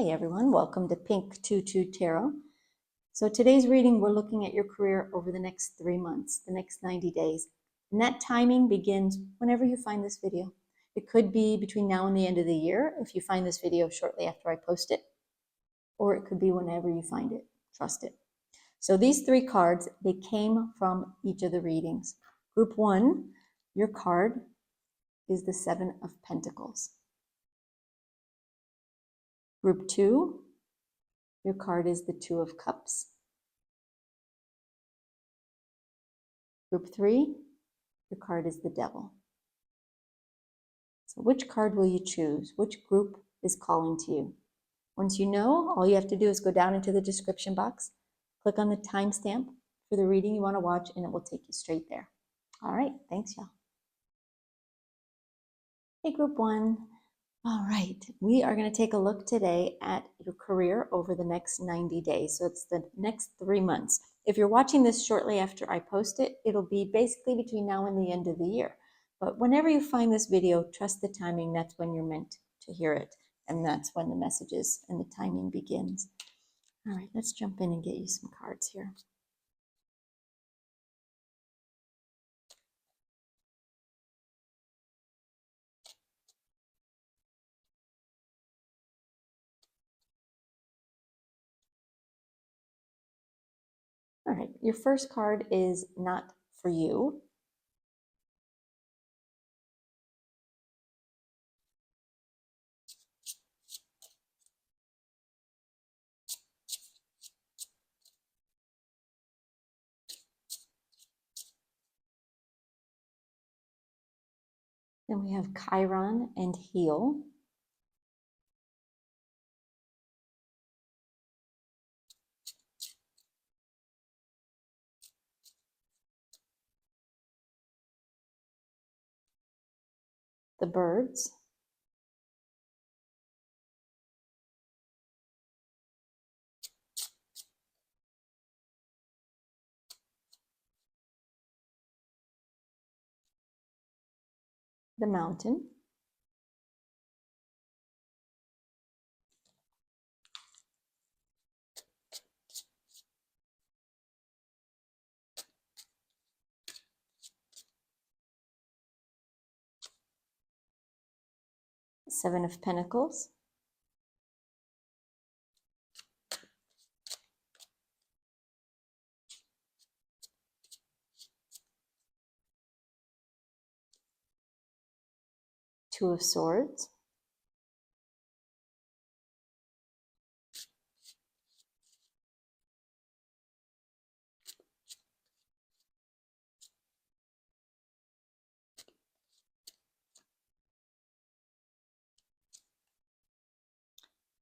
Hey everyone, welcome to Pink Tutu Tarot. So today's reading, we're looking at your career over the next 3 months, the next 90 days. And that timing begins whenever you find this video. It could be between now and the end of the year if you find this video shortly after I post it, or it could be whenever you find it. Trust it. So these 3 cards, they came from each of the readings. Group 1, your card is the 7 of Pentacles. Group 2, your card is the 2 of Cups. Group 3, your card is the Devil. So which card will you choose? Which group is calling to you? Once you know, all you have to do is go down into the description box, click on the timestamp for the reading you want to watch, and it will take you straight there. All right, thanks, y'all. Hey, Group 1. All right, we are going to take a look today at your career over the next 90 days. So it's the next 3 months. If you're watching this shortly after I post it, it'll be basically between now and the end of the year. But whenever you find this video, trust the timing. That's when you're meant to hear it. And that's when the messages and the timing begins. All right, let's jump in and get you some cards here. All right, your first card is Not For You. Then we have Chiron and Heal. The Birds. The Mountain. Seven of Pentacles. Two of Swords.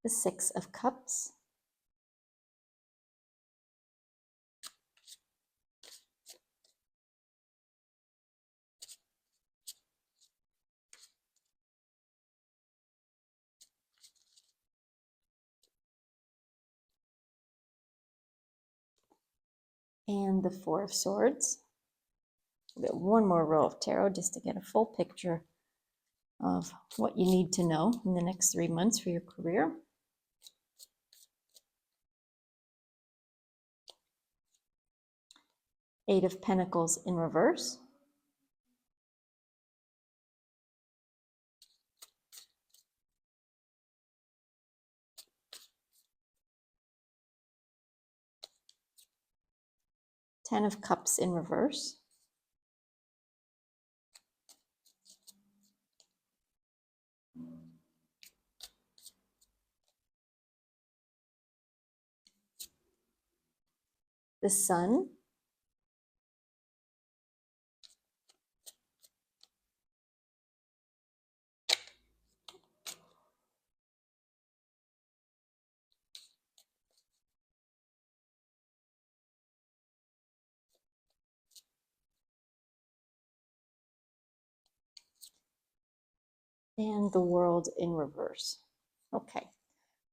The Six of Cups. And the Four of Swords. We'll get one more row of tarot just to get a full picture of what you need to know in the next 3 months for your career. Eight of Pentacles in reverse. Ten of Cups in reverse. The Sun. And the World in reverse. Okay,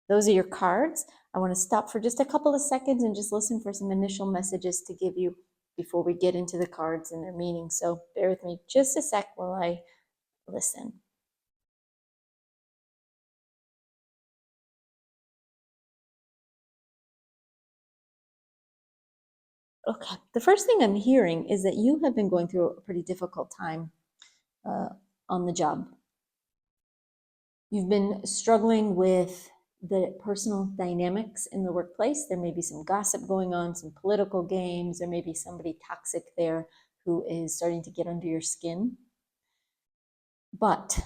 those are your cards. I want to stop for just a couple of seconds and just listen for some initial messages to give you before we get into the cards and their meaning. So bear with me just a sec while I listen. Okay, the first thing I'm hearing is that you have been going through a pretty difficult time on the job. You've been struggling with the personal dynamics in the workplace. There may be some gossip going on, some political games. There may be somebody toxic there who is starting to get under your skin. But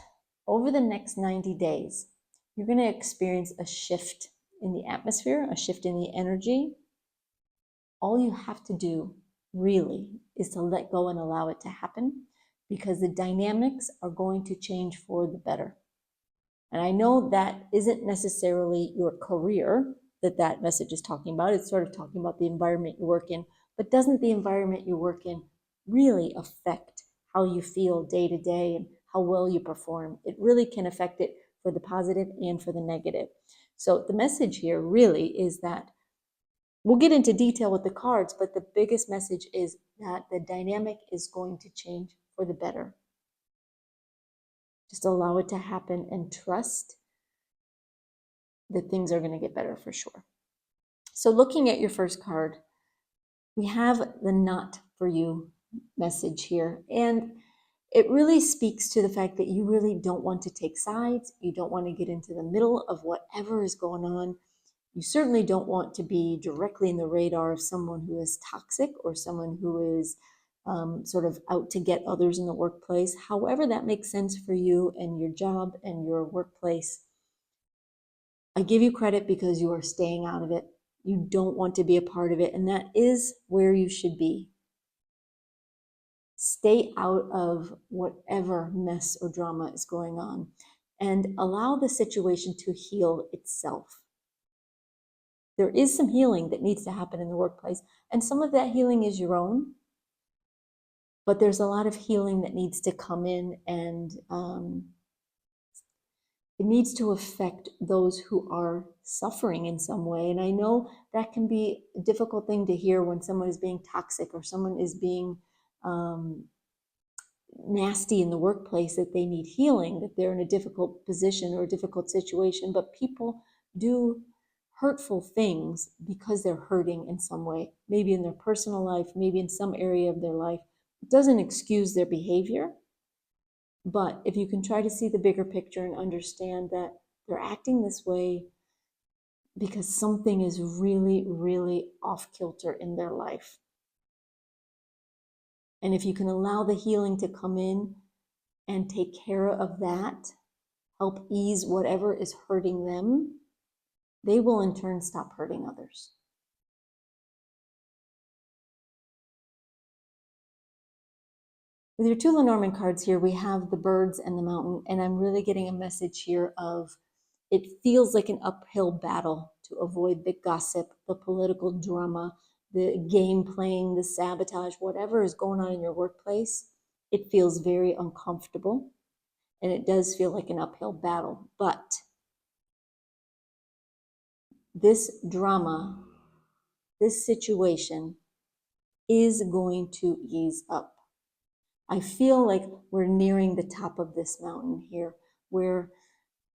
over the next 90 days, you're going to experience a shift in the atmosphere, a shift in the energy. All you have to do really is to let go and allow it to happen, because the dynamics are going to change for the better. And I know that isn't necessarily your career that message is talking about. It's sort of talking about the environment you work in. But doesn't the environment you work in really affect how you feel day to day and how well you perform? It really can affect it for the positive and for the negative. So the message here really is that we'll get into detail with the cards, but the biggest message is that the dynamic is going to change for the better. Just allow it to happen and trust that things are going to get better for sure. So looking at your first card, we have the not for you message here. And it really speaks to the fact that you really don't want to take sides. You don't want to get into the middle of whatever is going on. You certainly don't want to be directly in the radar of someone who is toxic or someone who is sort of out to get others in the workplace. However that makes sense for you and your job and your workplace, I give you credit because you are staying out of it. You don't want to be a part of it, and that is where you should be. Stay out of whatever mess or drama is going on and allow the situation to heal itself. There is some healing that needs to happen in the workplace, and some of that healing is your own, but there's a lot of healing that needs to come in, and it needs to affect those who are suffering in some way. And I know that can be a difficult thing to hear when someone is being toxic or someone is being nasty in the workplace, that they need healing, that they're in a difficult position or a difficult situation. But people do hurtful things because they're hurting in some way, maybe in their personal life, maybe in some area of their life. It doesn't excuse their behavior. But if you can try to see the bigger picture and understand that they're acting this way because something is really, really off kilter in their life. And if you can allow the healing to come in and take care of that, help ease whatever is hurting them, they will in turn stop hurting others. With your two Lenormand cards here, we have the birds and the mountain, and I'm really getting a message here of it feels like an uphill battle to avoid the gossip, the political drama, the game playing, the sabotage, whatever is going on in your workplace. It feels very uncomfortable, and it does feel like an uphill battle. But this drama, this situation is going to ease up. I feel like we're nearing the top of this mountain here, where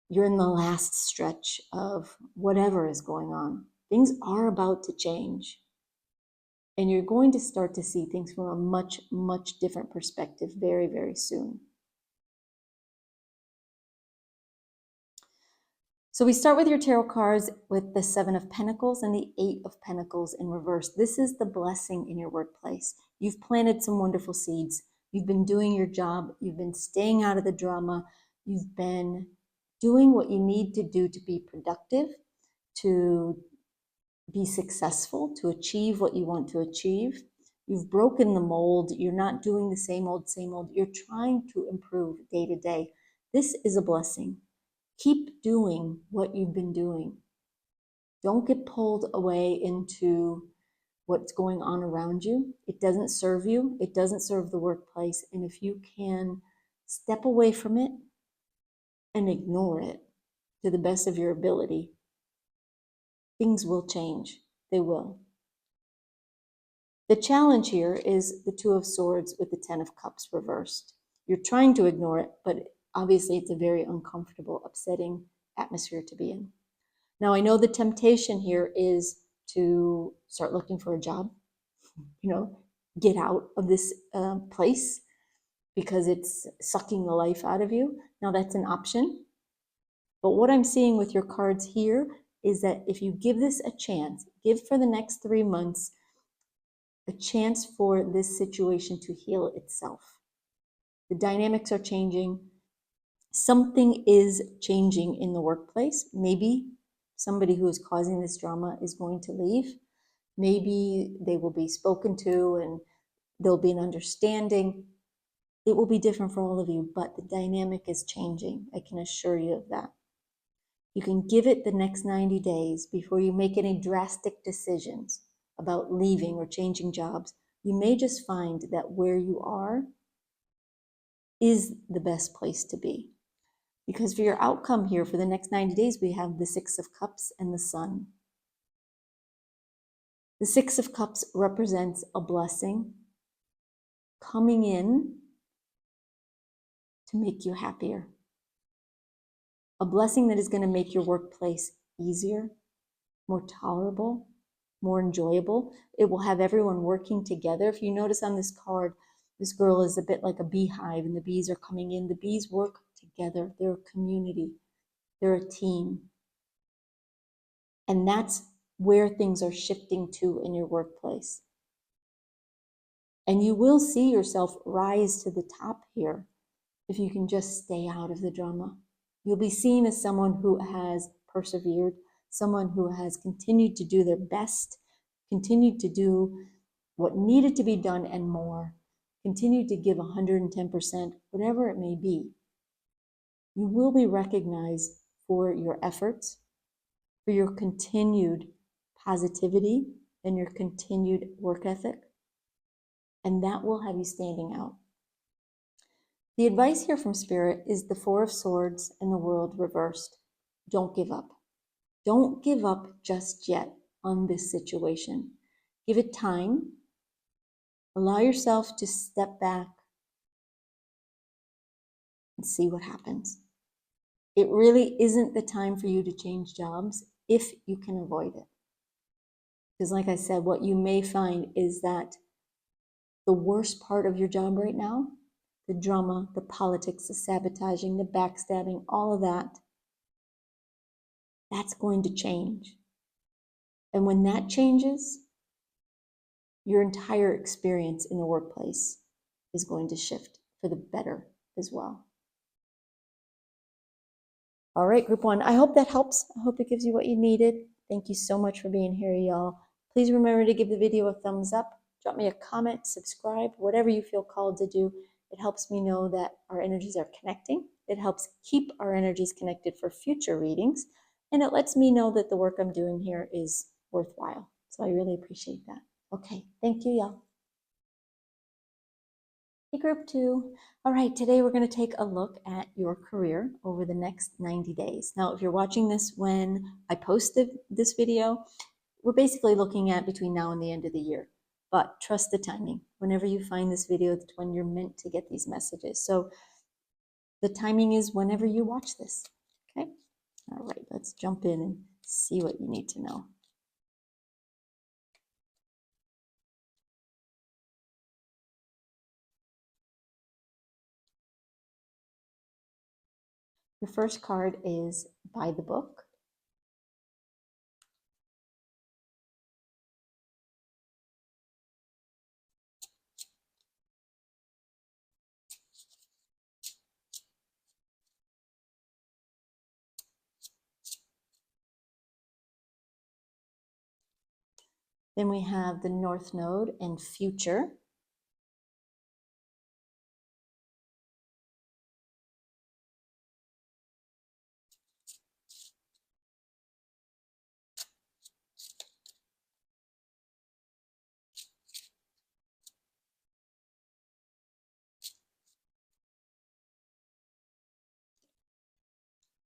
you're in the last stretch of whatever is going on. Things are about to change. And you're going to start to see things from a much, much different perspective very, very soon. So we start with your tarot cards with the Seven of Pentacles and the Eight of Pentacles in reverse. This is the blessing in your workplace. You've planted some wonderful seeds. You've been doing your job. You've been staying out of the drama. You've been doing what you need to do to be productive, to be successful, to achieve what you want to achieve. You've broken the mold. You're not doing the same old, same old. You're trying to improve day to day. This is a blessing. Keep doing what you've been doing. Don't get pulled away into what's going on around you. It doesn't serve you. It doesn't serve the workplace. And if you can step away from it and ignore it to the best of your ability, things will change. They will. The challenge here is the Two of Swords with the Ten of Cups reversed. You're trying to ignore it, but obviously it's a very uncomfortable, upsetting atmosphere to be in. Now, I know the temptation here is to start looking for a job, get out of this place because it's sucking the life out of you. Now that's an option. But what I'm seeing with your cards here is that if you give this a chance, give for the next 3 months a chance for this situation to heal itself. The dynamics are changing. Something is changing in the workplace. Maybe somebody who is causing this drama is going to leave. Maybe they will be spoken to and there'll be an understanding. It will be different for all of you, but the dynamic is changing. I can assure you of that. You can give it the next 90 days before you make any drastic decisions about leaving or changing jobs. You may just find that where you are is the best place to be. Because for your outcome here for the next 90 days, we have the Six of Cups and the Sun. The Six of Cups represents a blessing coming in to make you happier. A blessing that is going to make your workplace easier, more tolerable, more enjoyable. It will have everyone working together. If you notice on this card, this girl is a bit like a beehive and the bees are coming in. The bees work together. They're a community. They're a team. And that's where things are shifting to in your workplace. And you will see yourself rise to the top here if you can just stay out of the drama. You'll be seen as someone who has persevered, someone who has continued to do their best, continued to do what needed to be done and more, continued to give 110%, whatever it may be. You will be recognized for your efforts, for your continued positivity and your continued work ethic, and that will have you standing out. The advice here from Spirit is the Four of Swords and the World reversed. Don't give up. Don't give up just yet on this situation. Give it time. Allow yourself to step back and see what happens. It really isn't the time for you to change jobs if you can avoid it. Because like I said, what you may find is that the worst part of your job right now, the drama, the politics, the sabotaging, the backstabbing, all of that, that's going to change. And when that changes, your entire experience in the workplace is going to shift for the better as well. All right, group one, I hope that helps. I hope it gives you what you needed. Thank you so much for being here, y'all. Please remember to give the video a thumbs up, drop me a comment, subscribe, whatever you feel called to do. It helps me know that our energies are connecting. It helps keep our energies connected for future readings. And it lets me know that the work I'm doing here is worthwhile. So I really appreciate that. Okay, thank you, y'all. Hey, group two. All right, today we're going to take a look at your career over the next 90 days. Now, if you're watching this when I posted this video, we're basically looking at between now and the end of the year. But trust the timing. Whenever you find this video, that's when you're meant to get these messages. So the timing is whenever you watch this. Okay? All right, let's jump in and see what you need to know. Your first card is By the Book. Then we have the North Node and Future.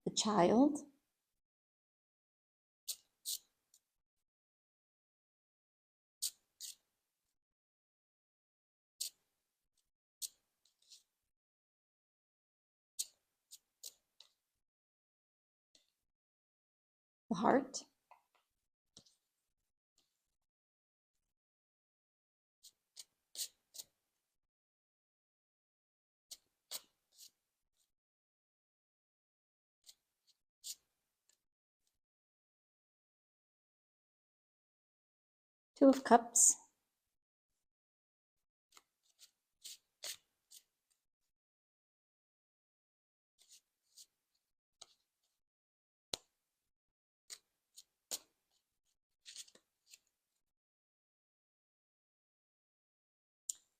The Child. The Heart. Two of Cups,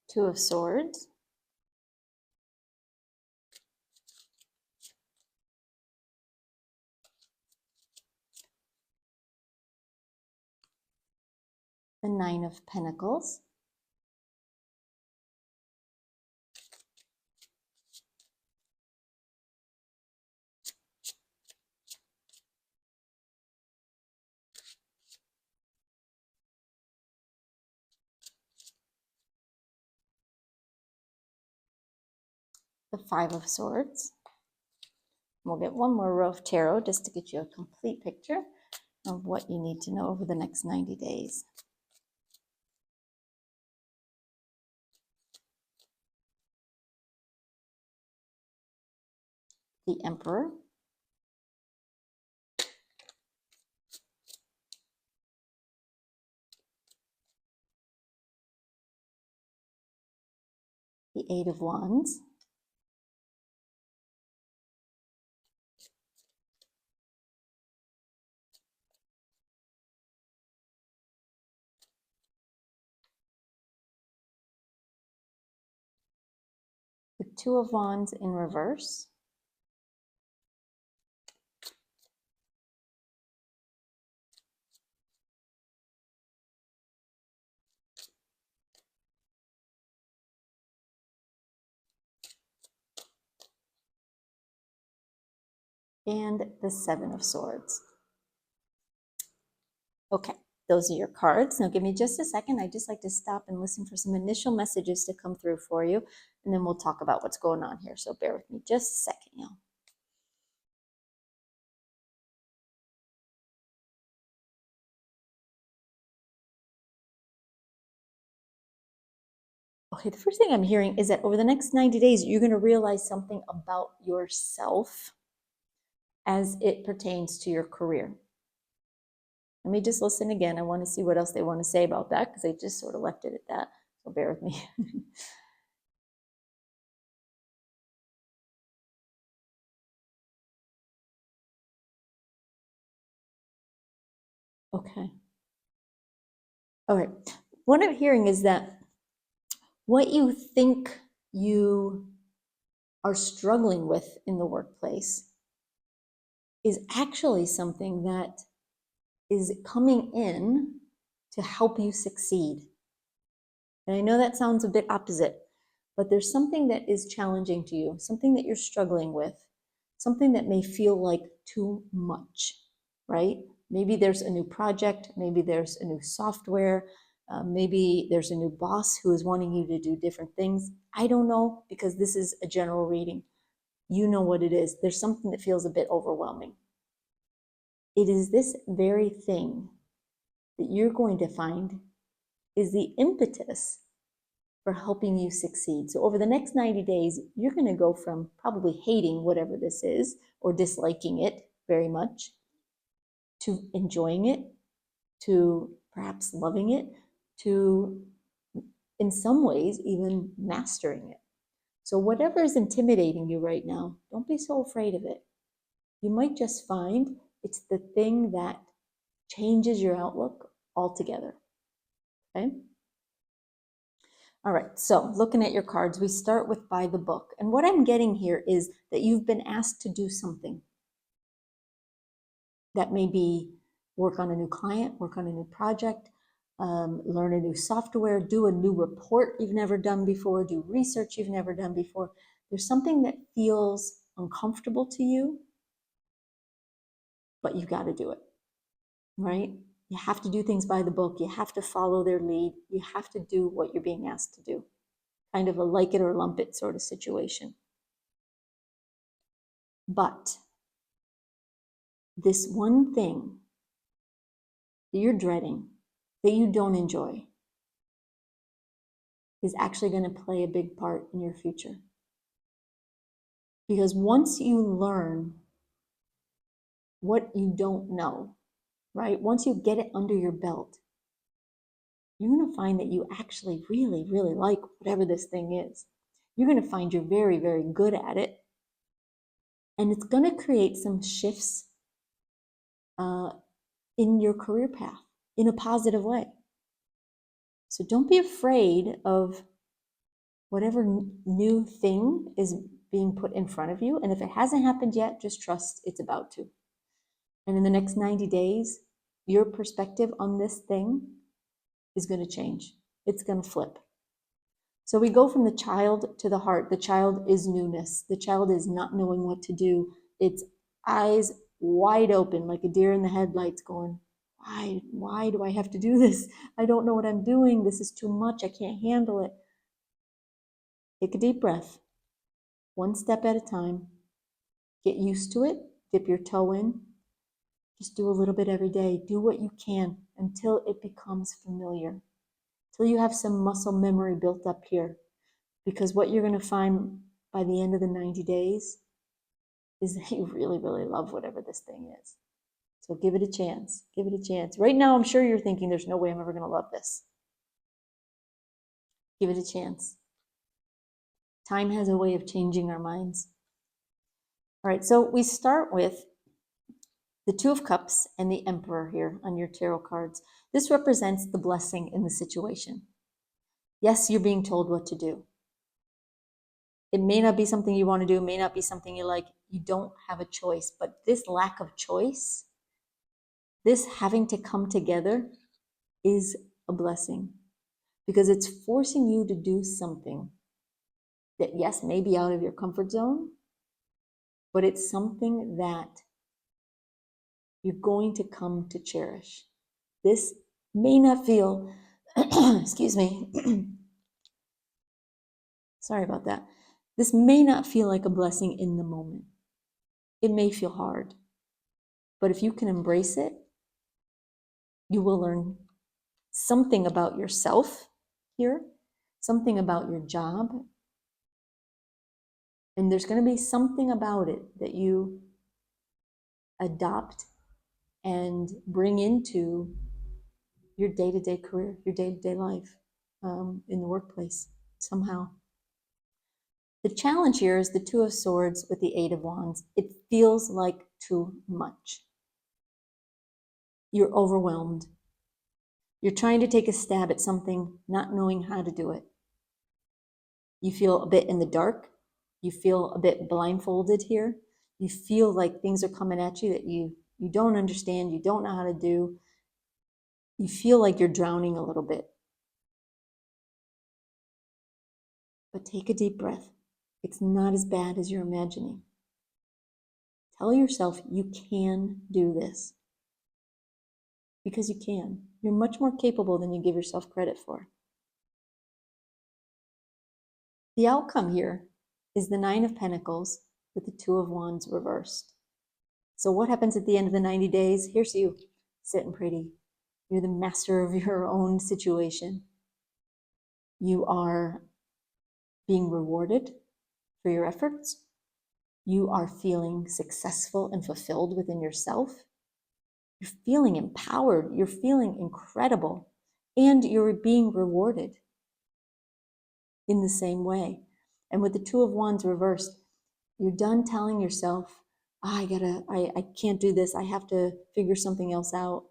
Two of Swords, the Nine of Pentacles, the Five of Swords. We'll get one more row of tarot just to get you a complete picture of what you need to know over the next 90 days. The Emperor, the Eight of Wands, the Two of Wands in reverse, and the Seven of Swords. Okay, those are your cards. Now give me just a second. I'd just like to stop and listen for some initial messages to come through for you, and then we'll talk about what's going on here. So bear with me just a second, y'all. Okay, the first thing I'm hearing is that over the next 90 days, you're going to realize something about yourself as it pertains to your career. Let me just listen again. I want to see what else they want to say about that because they just sort of left it at that. So bear with me. Okay. All right. What I'm hearing is that what you think you are struggling with in the workplace is actually something that is coming in to help you succeed. And I know that sounds a bit opposite, but there's something that is challenging to you, something that you're struggling with, something that may feel like too much, right? Maybe there's a new project, maybe there's a new software, maybe there's a new boss who is wanting you to do different things. I don't know, because this is a general reading. You know what it is. There's something that feels a bit overwhelming. It is this very thing that you're going to find is the impetus for helping you succeed. So over the next 90 days, you're going to go from probably hating whatever this is or disliking it very much to enjoying it, to perhaps loving it, to in some ways even mastering it. So whatever is intimidating you right now, don't be so afraid of it. You might just find it's the thing that changes your outlook altogether. Okay? All right, so looking at your cards, we start with by the book. And what I'm getting here is that you've been asked to do something. That may be work on a new client, work on a new project, learn a new software, do a new report you've never done before, do research you've never done before. There's something that feels uncomfortable to you, but you've got to do it, right? You have to do things by the book. You have to follow their lead. You have to do what you're being asked to do. Kind of a like it or lump it sort of situation. But this one thing that you're dreading, that you don't enjoy, is actually going to play a big part in your future. Because once you learn what you don't know, right? Once you get it under your belt, you're going to find that you actually really, really like whatever this thing is. You're going to find you're very, very good at it. And it's going to create some shifts in your career path in a positive way. So don't be afraid of whatever new thing is being put in front of you. And if it hasn't happened yet, just trust it's about to. And in the next 90 days, your perspective on this thing is going to change. It's going to flip. So we go from the child to the heart. The child is newness. The child is not knowing what to do. It's eyes wide open, like a deer in the headlights, going, why do I have to do this? I don't know what I'm doing. This is too much. I can't handle it. Take a deep breath, one step at a time. Get used to it. Dip your toe in. Just do a little bit every day. Do what you can until it becomes familiar, till you have some muscle memory built up here. Because what you're going to find by the end of the 90 days is that you really, really love whatever this thing is. So give it a chance. Give it a chance. Right now, I'm sure you're thinking, there's no way I'm ever going to love this. Give it a chance. Time has a way of changing our minds. All right, so we start with the Two of Cups and the Emperor here on your tarot cards. This represents the blessing in the situation. Yes, you're being told what to do. It may not be something you want to do, may not be something you like. You don't have a choice. But this lack of choice, this having to come together, is a blessing. Because it's forcing you to do something that, yes, may be out of your comfort zone, but it's something that you're going to come to cherish. This may not feel, excuse me, sorry about that. This may not feel like a blessing in the moment. It may feel hard, but if you can embrace it, you will learn something about yourself here, something about your job, and there's going to be something about it that you adopt and bring into your day-to-day career, your day-to-day life, in the workplace somehow. The challenge here is the Two of Swords with the Eight of Wands. It feels like too much. You're overwhelmed. You're trying to take a stab at something, not knowing how to do it. You feel a bit in the dark. You feel a bit blindfolded here. You feel like things are coming at you that you don't understand, you don't know how to do. You feel like you're drowning a little bit. But take a deep breath. It's not as bad as you're imagining. Tell yourself you can do this. Because you can. You're much more capable than you give yourself credit for. The outcome here is the Nine of Pentacles with the Two of Wands reversed. So what happens at the end of the 90 days? Here's you, sitting pretty. You're the master of your own situation. You are being rewarded for your efforts. You are feeling successful and fulfilled within yourself. You're feeling empowered. You're feeling incredible. And you're being rewarded in the same way. And with the Two of Wands reversed, you're done telling yourself, I can't do this. I have to figure something else out.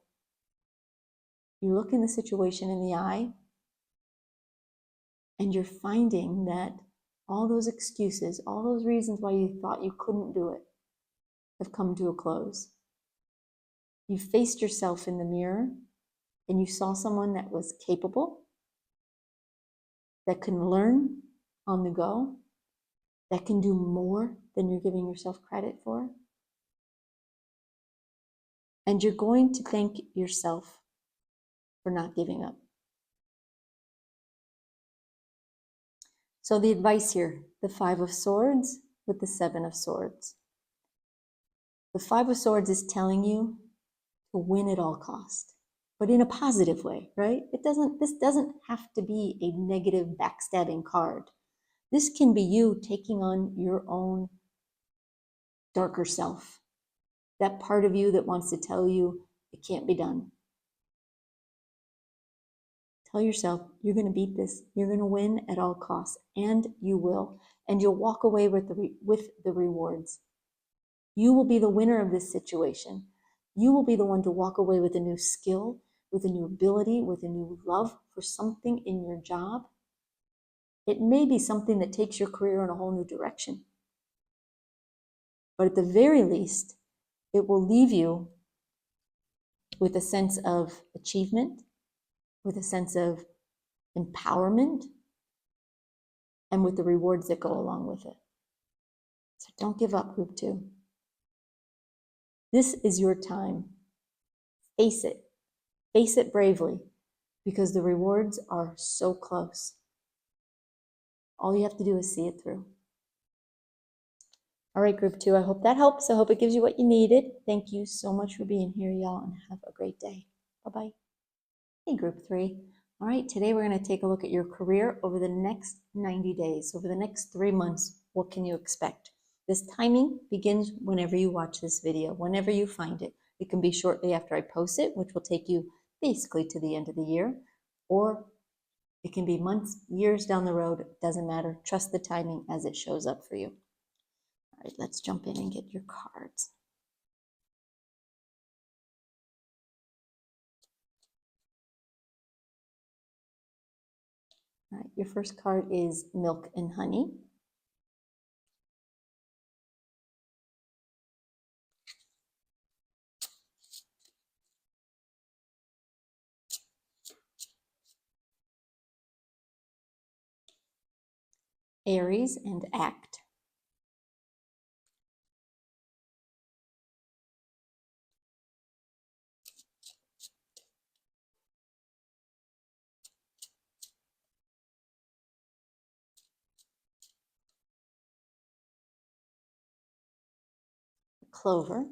You look in the situation in the eye, and you're finding that all those excuses, all those reasons why you thought you couldn't do it, have come to a close. You faced yourself in the mirror, and you saw someone that was capable, that can learn on the go, that can do more than you're giving yourself credit for. And you're going to thank yourself for not giving up. So the advice here, the Five of Swords with the Seven of Swords. The Five of Swords is telling you to win at all cost, but in a positive way, right? This doesn't have to be a negative backstabbing card. This can be you taking on your own darker self. That part of you that wants to tell you it can't be done. Tell yourself you're going to beat this. You're going to win at all costs, and you will. And you'll walk away with the rewards. You will be the winner of this situation. You will be the one to walk away with a new skill, with a new ability, with a new love for something in your job. It may be something that takes your career in a whole new direction. But at the very least, it will leave you with a sense of achievement, with a sense of empowerment, and with the rewards that go along with it. So don't give up, Group 2. This is your time. Face it. Face it bravely, because the rewards are so close. All you have to do is see it through. All right, Group 2, I hope that helps. I hope it gives you what you needed. Thank you so much for being here, y'all, and have a great day. Bye-bye. Hey, Group 3. All right, today we're going to take a look at your career over the next 90 days. Over the next 3 months, what can you expect? This timing begins whenever you watch this video, whenever you find it. It can be shortly after I post it, which will take you basically to the end of the year, or it can be months, years down the road. It doesn't matter. Trust the timing as it shows up for you. All right, let's jump in and get your cards. All right, your first card is Milk and Honey. Aries and Act. Clover.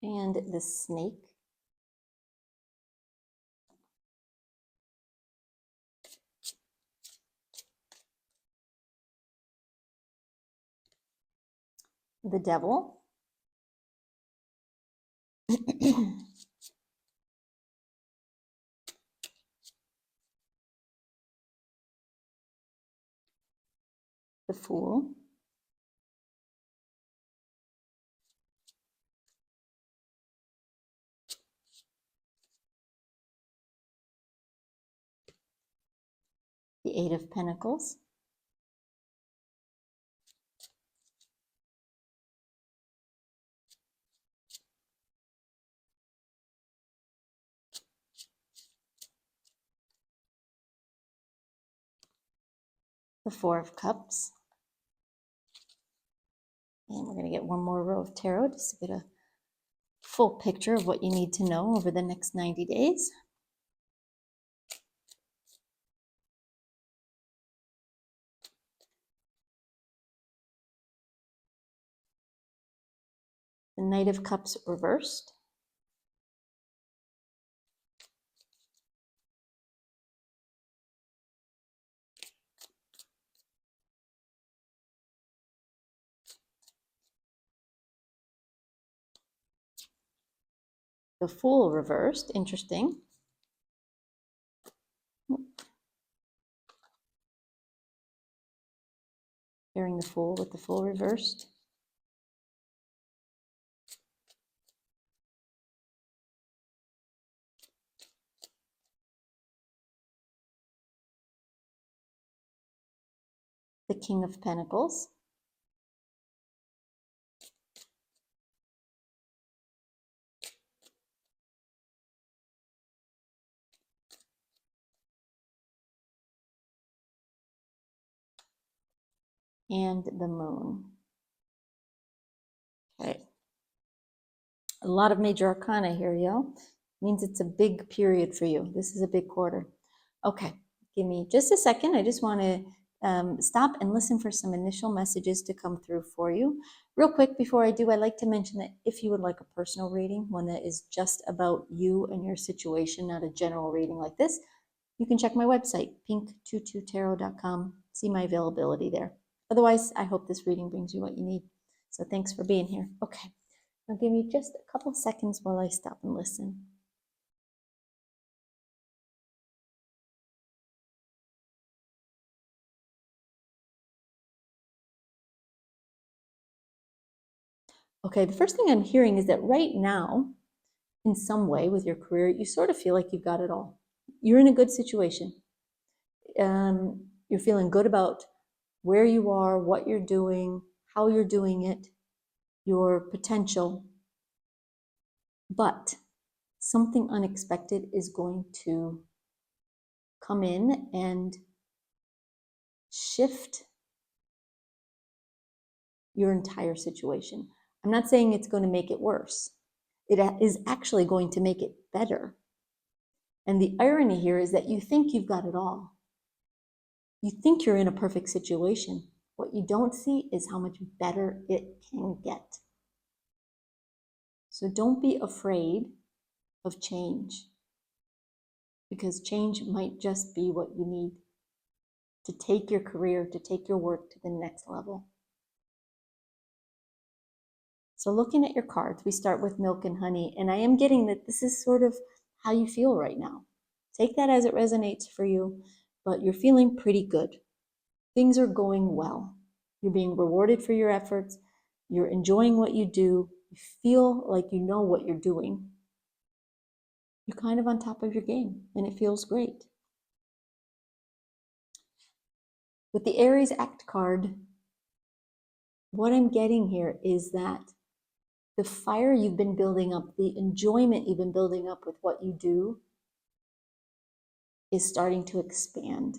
And the Snake. The Devil. The Fool. The Eight of Pentacles. The Four of Cups. And we're going to get one more row of tarot just to get a full picture of what you need to know over the next 90 days. The Knight of Cups reversed. The Fool reversed. Interesting. Pairing the Fool with the Fool reversed. The King of Pentacles. And the Moon. Okay. A lot of major arcana here, yo. Means it's a big period for you. This is a big quarter. Okay, give me just a second. I just want to stop and listen for some initial messages to come through for you. Real quick, before I do, I'd like to mention that if you would like a personal reading, one that is just about you and your situation, not a general reading like this, you can check my website, pink22tarot.com, see my availability there. Otherwise, I hope this reading brings you what you need. So thanks for being here. Okay, now give me just a couple seconds while I stop and listen. Okay, the first thing I'm hearing is that right now, in some way with your career, you sort of feel like you've got it all. You're in a good situation. You're feeling good about where you are, what you're doing, how you're doing it, your potential. But something unexpected is going to come in and shift your entire situation. I'm not saying it's going to make it worse. It is actually going to make it better. And the irony here is that you think you've got it all. You think you're in a perfect situation. What you don't see is how much better it can get. So don't be afraid of change, because change might just be what you need to take your career, to take your work to the next level. So looking at your cards, we start with milk and honey, and I am getting that this is sort of how you feel right now. Take that as it resonates for you, but you're feeling pretty good. Things are going well. You're being rewarded for your efforts. You're enjoying what you do. You feel like you know what you're doing. You're kind of on top of your game, and it feels great. With the Aries Act card, what I'm getting here is that the fire you've been building up, the enjoyment you've been building up with what you do is starting to expand.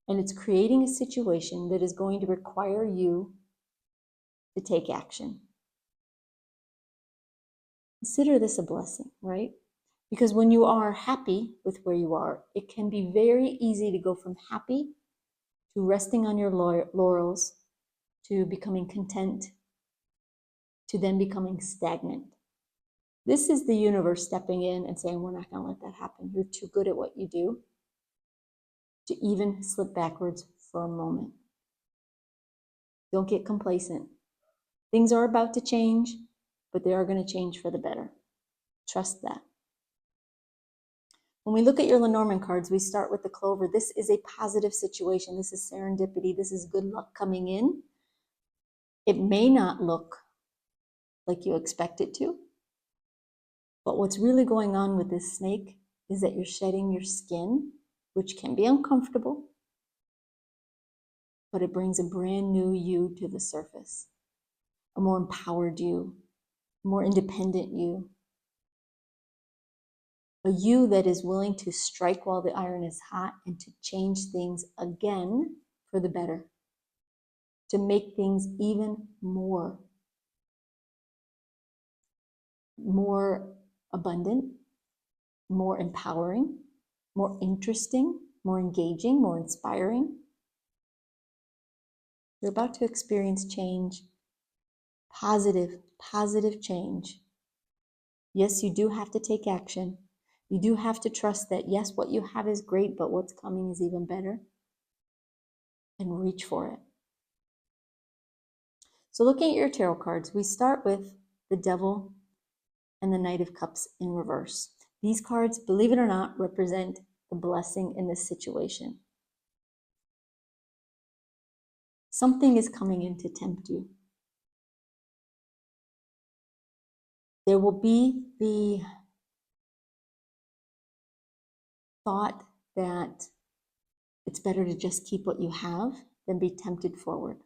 And it's creating a situation that is going to require you to take action. Consider this a blessing, right? Because when you are happy with where you are, it can be very easy to go from happy to resting on your laurels, to becoming content, to then becoming stagnant. This is the universe stepping in and saying, we're not going to let that happen. You're too good at what you do to even slip backwards for a moment. Don't get complacent. Things are about to change, but they are going to change for the better. Trust that. When we look at your Lenormand cards, we start with the Clover. This is a positive situation. This is serendipity. This is good luck coming in. It may not look like you expect it to, but what's really going on with this snake is that you're shedding your skin, which can be uncomfortable, but it brings a brand new you to the surface, a more empowered you, a more independent you, a you that is willing to strike while the iron is hot and to change things again for the better, to make things even more abundant, more empowering, more interesting, more engaging, more inspiring. You're about to experience change, positive change. Yes, you do have to take action. You do have to trust that, yes, what you have is great, but what's coming is even better. And reach for it. So looking at your tarot cards, we start with the Devil and the Knight of Cups in reverse. These cards, believe it or not, represent the blessing in this situation. Something is coming in to tempt you. There will be the thought that it's better to just keep what you have than be tempted forward,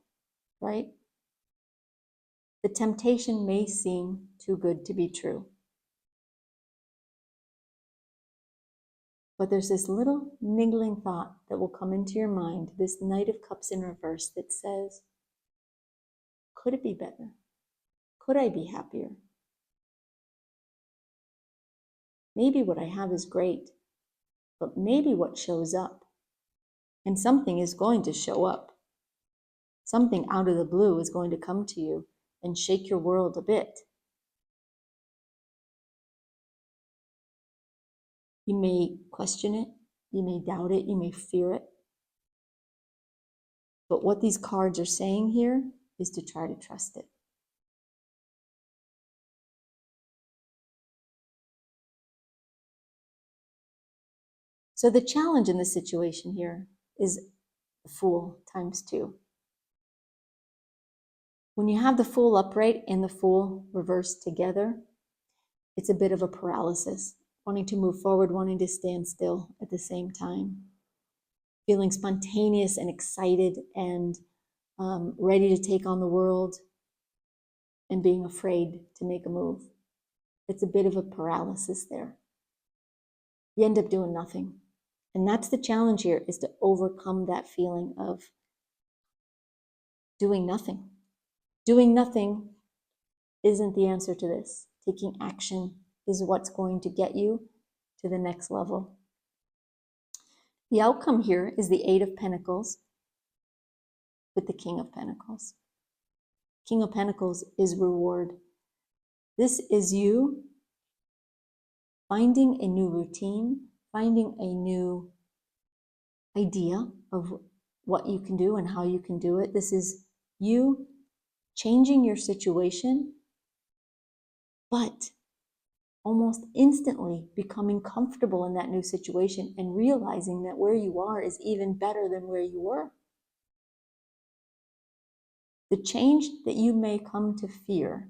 right? The temptation may seem too good to be true. But there's this little niggling thought that will come into your mind, this Knight of Cups in reverse, that says, could it be better? Could I be happier? Maybe what I have is great, but maybe what shows up, and something is going to show up. Something out of the blue is going to come to you and shake your world a bit. You may question it. You may doubt it. You may fear it. But what these cards are saying here is to try to trust it. So the challenge in this situation here is the Fool times 2. When you have the Fool upright and the Fool reversed together, it's a bit of a paralysis, wanting to move forward, wanting to stand still at the same time, feeling spontaneous and excited and ready to take on the world and being afraid to make a move. It's a bit of a paralysis there. You end up doing nothing. And that's the challenge here, is to overcome that feeling of doing nothing. Doing nothing isn't the answer to this. Taking action is what's going to get you to the next level. The outcome here is the 8 of Pentacles with the King of Pentacles. King of Pentacles is reward. This is you finding a new routine, finding a new idea of what you can do and how you can do it. This is you changing your situation, but almost instantly becoming comfortable in that new situation and realizing that where you are is even better than where you were. The change that you may come to fear,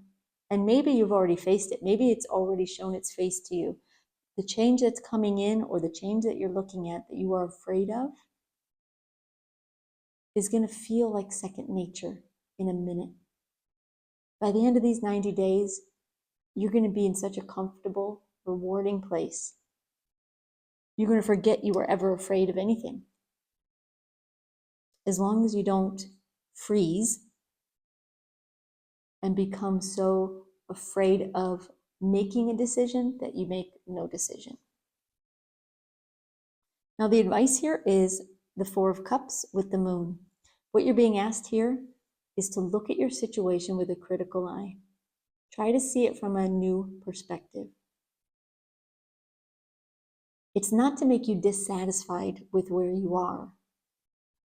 and maybe you've already faced it, maybe it's already shown its face to you, the change that's coming in or the change that you're looking at that you are afraid of is going to feel like second nature in a minute. By the end of these 90 days, you're going to be in such a comfortable, rewarding place. You're going to forget you were ever afraid of anything. As long as you don't freeze and become so afraid of making a decision that you make no decision. Now the advice here is the 4 of Cups with the Moon. What you're being asked here is to look at your situation with a critical eye. Try to see it from a new perspective. It's not to make you dissatisfied with where you are,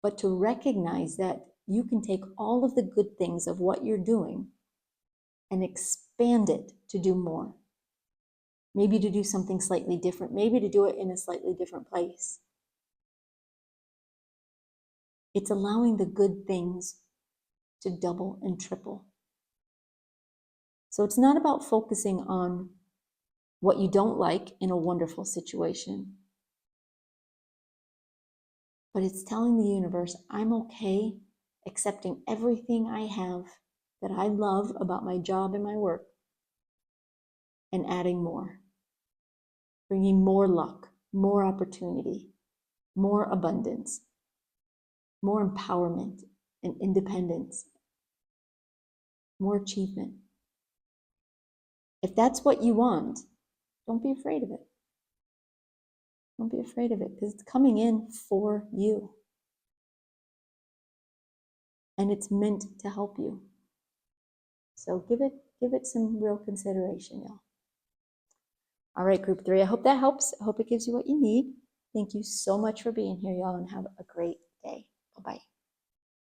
but to recognize that you can take all of the good things of what you're doing and expand it to do more. Maybe to do something slightly different, maybe to do it in a slightly different place. It's allowing the good things to double and triple. So it's not about focusing on what you don't like in a wonderful situation, but it's telling the universe, I'm okay accepting everything I have that I love about my job and my work and adding more, bringing more luck, more opportunity, more abundance, more empowerment and independence, more achievement. If that's what you want, don't be afraid of it. Don't be afraid of it, because it's coming in for you. And it's meant to help you. So give it some real consideration, y'all. All right, group 3, I hope that helps. I hope it gives you what you need. Thank you so much for being here, y'all, and have a great